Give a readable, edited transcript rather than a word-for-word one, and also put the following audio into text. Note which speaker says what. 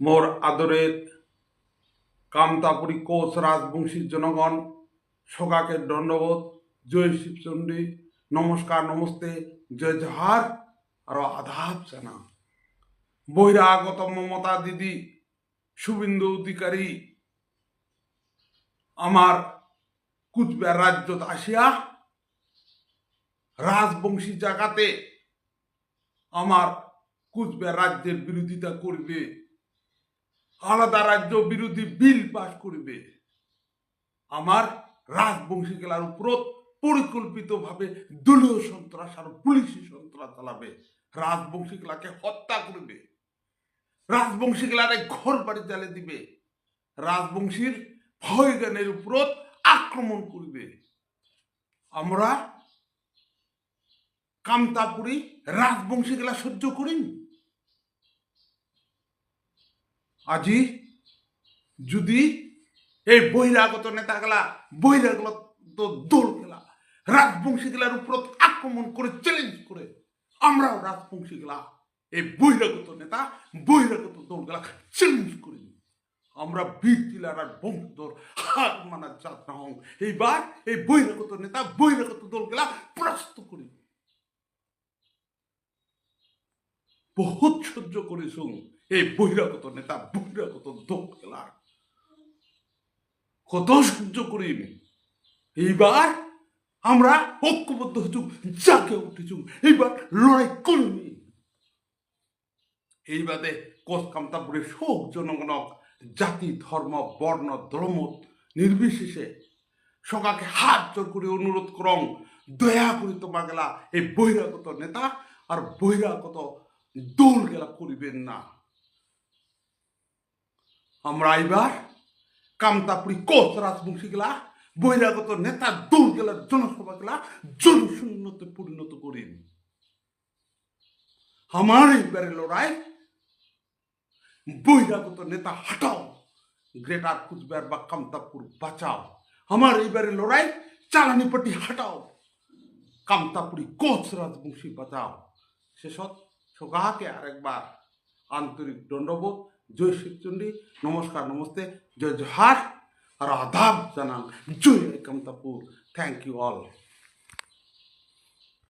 Speaker 1: মোর আদরের কামতাপুরী কোচ রাজবংশীর জনগণ সগাকে দণ্ডবোধ জয় শিবচণ্ডী নমস্কার নমস্তে জয় জহার আর আদাব জানা বহিরাগত মমতা দিদি শুভেন্দু অধিকারী আমার কুচবিহার রাজ্যত আসিয়া রাজবংশী জায়গাতে আমার কুচবিহার রাজ্যের বিরোধিতা করবে, আলাদা রাজ্য বিরোধী বিল পাশ করবে, আমার রাজবংশী গেলার উপর পরিকল্পিতভাবে দলীয় সন্ত্রাস আর পুলিশি সন্ত্রাস চালাবে, রাজবংশী গেলাকে হত্যা করবে, রাজবংশী গেলারে ঘর বাড়ি জ্বালে দিবে, রাজবংশীর ভয় জ্ঞানের উপর আক্রমণ করবে। আমরা কামতাপুরী রাজবংশী গেলা সহ্য করিনি। আজি যদি এই বহিরাগত নেতাগুলা বহিরাগত দল গেলা রাজবংশী গেলার উপর আক্রমণ করে চ্যালেঞ্জ করে আমরাও রাজবংশী গেলা এই বহিরাগত নেতা বহিরাগত দল গেলা চ্যালেঞ্জ করি। আমরা বীর টিলার আর বংশধর হার মানার জাত না হং। এইবার এই বহিরাগত নেতা বহিরাগত দল গেলা পরাস্ত করি। বহুত সহ্য করেছ এই বহিরাগত নেতা বহিরাগত দল গেলার, কত সহ্য করিম। এইবার আমরা ঐক্যবদ্ধ হচ্ছুম, জাগে উঠেছুম, এইবার লড়াই করবি। এইবাদে কোচ কামতাপুরের সব জনগণক জাতি ধর্ম বর্ণ দলমত নির্বিশেষে সকাকে হাত জোর করে অনুরোধ করং, দয়া করে তোমার গেলা এই বহিরাগত নেতা আর বহিরাগত দল গেলা করিবেন না। আমরা এবার কামতাপুরী কোচ রাজবংশী গেলা বহিরাগত নেতা দল গেলার জনসভা গেলা জনশূন্যতে পরিণত করিন। আমার এইবারে লড়াই বহিরাগত নেতা হাটাও, গ্রেটার কুচবিহার বা কামতাপুর বাঁচাও। আমার এইবারে লড়াই চালানি পাটি হাটাও, কামতাপুরী কোচ রাজবংশী বাঁচাও। শেষত সগাকে আরেকবার আন্তরিক দণ্ডবোধ, জয় শিবচণ্ডী, নমস্কার নমস্তে, জয় জহার আর আদাব জানান। জয় কামতাপুর। Thank you all.